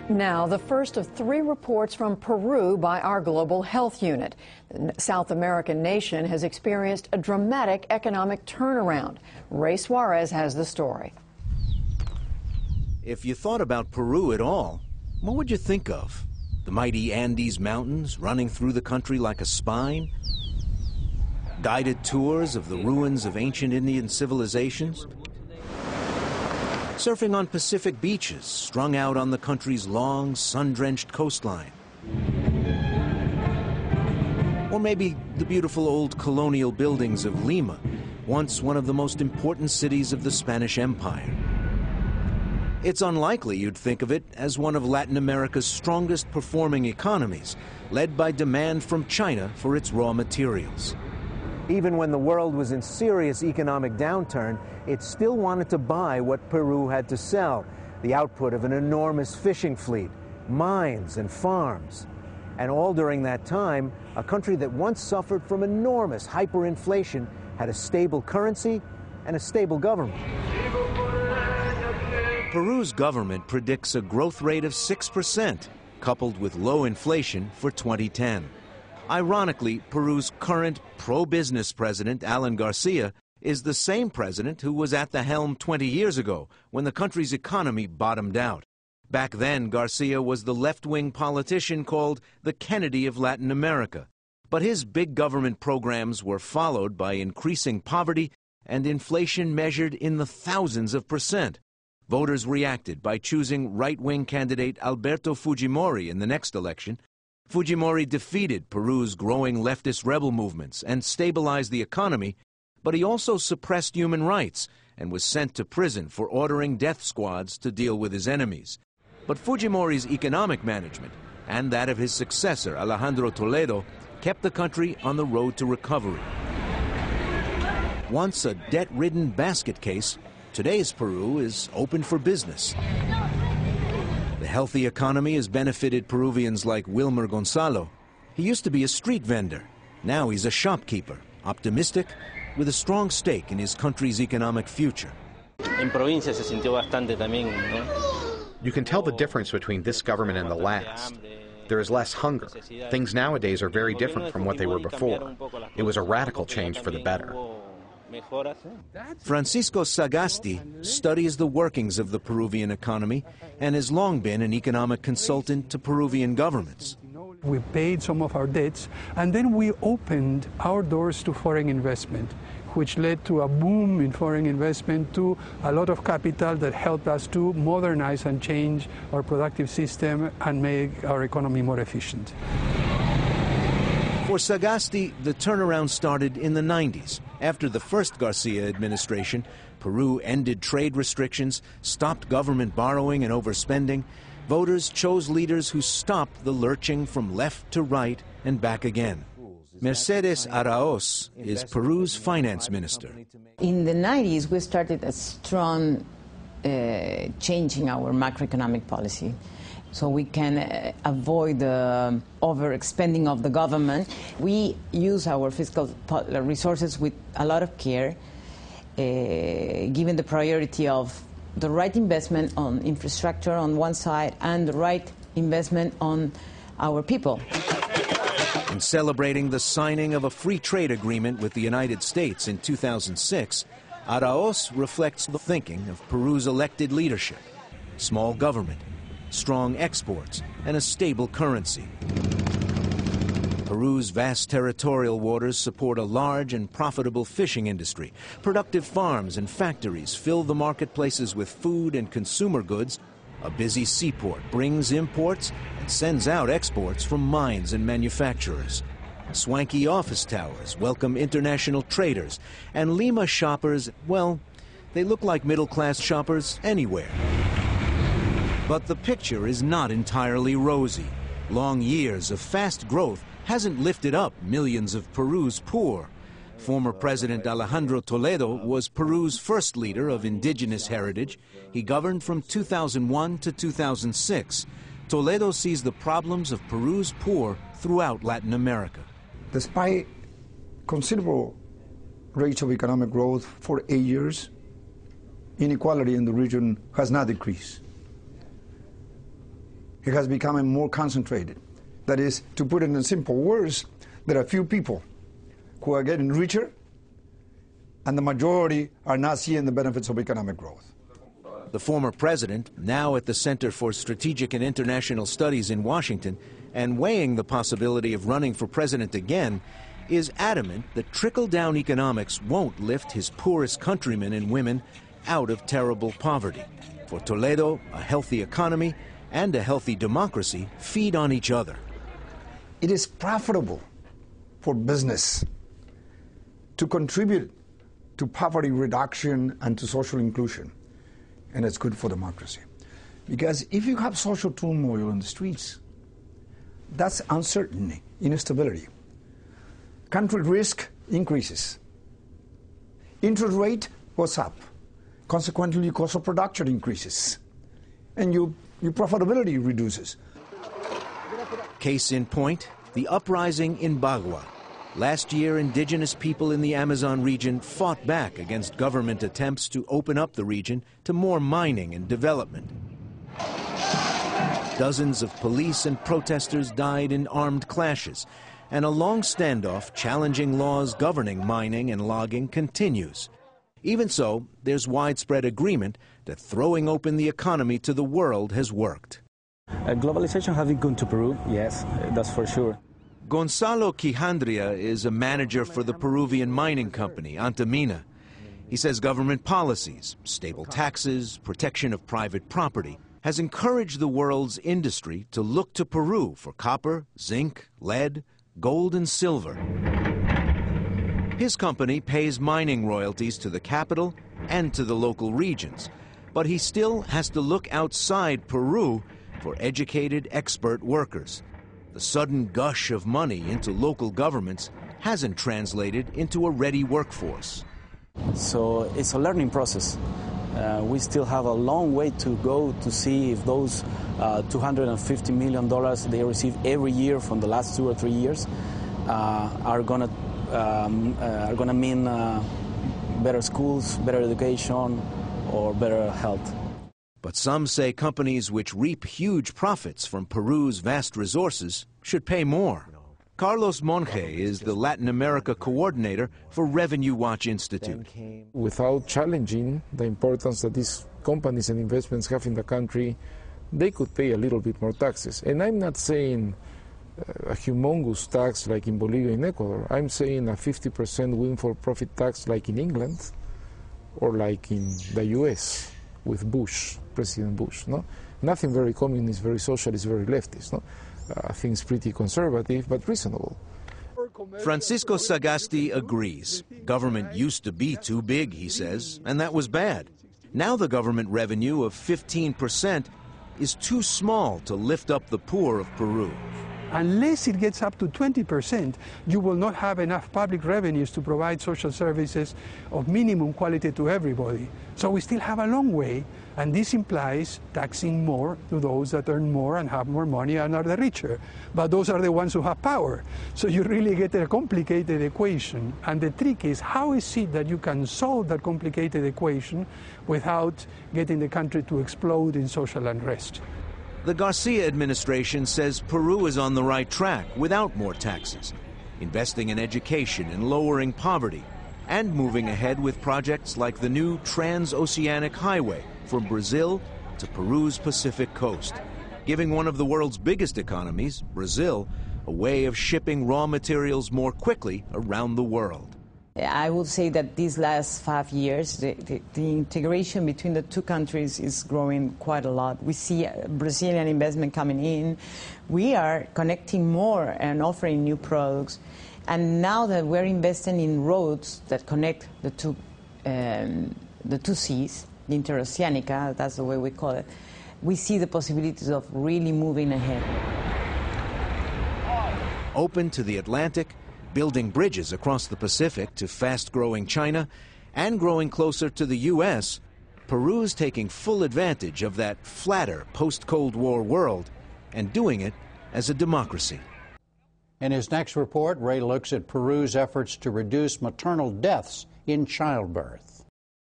Now, the first of 3 reports from Peru by our Global Health Unit. The South American nation has experienced a dramatic economic turnaround. Ray Suarez has the story. If you thought about Peru at all, what would you think of? The mighty Andes Mountains running through the country like a spine? Guided tours of the ruins of ancient Indian civilizations? Surfing on Pacific beaches strung out on the country's long, sun-drenched coastline. Or maybe the beautiful old colonial buildings of Lima, once one of the most important cities of the Spanish Empire. It's unlikely you'd think of it as one of Latin America's strongest performing economies, led by demand from China for its raw materials. Even when the world was in serious economic downturn, it still wanted to buy what Peru had to sell, the output of an enormous fishing fleet, mines and farms. And all during that time, a country that once suffered from enormous hyperinflation had a stable currency and a stable government. Peru's government predicts a growth rate of 6%, coupled with low inflation for 2010. Ironically, Peru's current pro-business president, Alan Garcia, is the same president who was at the helm 20 years ago when the country's economy bottomed out. Back then, Garcia was the left-wing politician called the Kennedy of Latin America. But his big government programs were followed by increasing poverty and inflation measured in the thousands of percent. Voters reacted by choosing right-wing candidate Alberto Fujimori in the next election. Fujimori defeated Peru's growing leftist rebel movements and stabilized the economy, but he also suppressed human rights and was sent to prison for ordering death squads to deal with his enemies. But Fujimori's economic management and that of his successor, Alejandro Toledo, kept the country on the road to recovery. Once a debt-ridden basket case, today's Peru is open for business. The healthy economy has benefited Peruvians like Wilmer Gonzalo. He used to be a street vendor. Now he's a shopkeeper, optimistic, with a strong stake in his country's economic future. En provincia se sintió bastante también, ¿no? You can tell the difference between this government and the last. There is less hunger. Things nowadays are very different from what they were before. It was a radical change for the better. Francisco Sagasti studies the workings of the Peruvian economy and has long been an economic consultant to Peruvian governments. We paid some of our debts, and then we opened our doors to foreign investment, which led to a boom in foreign investment, to a lot of capital that helped us to modernize and change our productive system and make our economy more efficient. For Sagasti, the turnaround started in the 90s. After the first Garcia administration, Peru ended trade restrictions, stopped government borrowing and overspending. Voters chose leaders who stopped the lurching from left to right and back again. Mercedes Araoz is Peru's finance minister. In the 90s, we started a strong changing our macroeconomic policy, so we can avoid the overexpending of the government. We use our fiscal resources with a lot of care, given the priority of the right investment on infrastructure on one side and the right investment on our people. In celebrating the signing of a free trade agreement with the United States in 2006, Araoz reflects the thinking of Peru's elected leadership: small government, strong exports, and a stable currency. Peru's vast territorial waters support a large and profitable fishing industry. Productive farms and factories fill the marketplaces with food and consumer goods. A busy seaport brings imports and sends out exports from mines and manufacturers. Swanky office towers welcome international traders, and Lima shoppers, well, they look like middle-class shoppers anywhere. But the picture is not entirely rosy. Long years of fast growth hasn't lifted up millions of Peru's poor. Former President Alejandro Toledo was Peru's first leader of indigenous heritage. He governed from 2001 to 2006. Toledo sees the problems of Peru's poor throughout Latin America. Despite considerable rates of economic growth for 8 years, inequality in the region has not decreased. It has become more concentrated. That is, to put it in simple words, there are few people who are getting richer, and the majority are not seeing the benefits of economic growth. The former president, now at the Center for Strategic and International Studies in Washington, and weighing the possibility of running for president again, is adamant that trickle-down economics won't lift his poorest countrymen and women out of terrible poverty. For Toledo, a healthy economy and a healthy democracy feed on each other. It is profitable for business to contribute to poverty reduction and to social inclusion, and it's good for democracy. Because if you have social turmoil in the streets, that's uncertainty, instability. Country risk increases. Interest rate goes up. Consequently, cost of production increases. And your profitability reduces. Case in point, the uprising in Bagua. Last year, indigenous people in the Amazon region fought back against government attempts to open up the region to more mining and development. Dozens of police and protesters died in armed clashes, and a long standoff challenging laws governing mining and logging continues. Even so, there's widespread agreement that throwing open the economy to the world has worked. Globalization has been good to Peru, yes, that's for sure. Gonzalo Quijandria is a manager for the Peruvian mining company, Antamina. He says government policies, stable taxes, protection of private property, has encouraged the world's industry to look to Peru for copper, zinc, lead, gold, and silver. His company pays mining royalties to the capital and to the local regions, but he still has to look outside Peru for educated, expert workers. The sudden gush of money into local governments hasn't translated into a ready workforce. So it's a learning process. We still have a long way to go to see if those $250 million they receive every year from the last 2 or 3 years are gonna mean better schools, better education, or better health. But some say companies which reap huge profits from Peru's vast resources should pay more. Carlos Monge is the Latin America coordinator for Revenue Watch Institute. Without challenging the importance that these companies and investments have in the country, they could pay a little bit more taxes. And I'm not saying a humongous tax like in Bolivia and Ecuador. I'm saying a 50% windfall profit tax like in England or like in the US with Bush, President Bush. No? Nothing very communist, very socialist, very leftist. No? Things pretty conservative, but reasonable. Francisco Sagasti agrees. Government used to be too big, he says, and that was bad. Now the government revenue of 15% is too small to lift up the poor of Peru. Unless it gets up to 20%, you will not have enough public revenues to provide social services of minimum quality to everybody. So we still have a long way, and this implies taxing more to those that earn more and have more money and are the richer. But those are the ones who have power. So you really get a complicated equation. And the trick is, how is it that you can solve that complicated equation without getting the country to explode in social unrest? The Garcia administration says Peru is on the right track without more taxes, investing in education and lowering poverty, and moving ahead with projects like the new Transoceanic Highway from Brazil to Peru's Pacific coast, giving one of the world's biggest economies, Brazil, a way of shipping raw materials more quickly around the world. I would say that these last 5 years, the integration between the two countries is growing quite a lot. We see Brazilian investment coming in. We are connecting more and offering new products. And now that we're investing in roads that connect the two seas, the Interoceanica, that's the way we call it, we see the possibilities of really moving ahead. Open to the Atlantic, building bridges across the Pacific to fast-growing China, and growing closer to the U.S., Peru's taking full advantage of that flatter post-Cold War world and doing it as a democracy. In his next report, Ray looks at Peru's efforts to reduce maternal deaths in childbirth.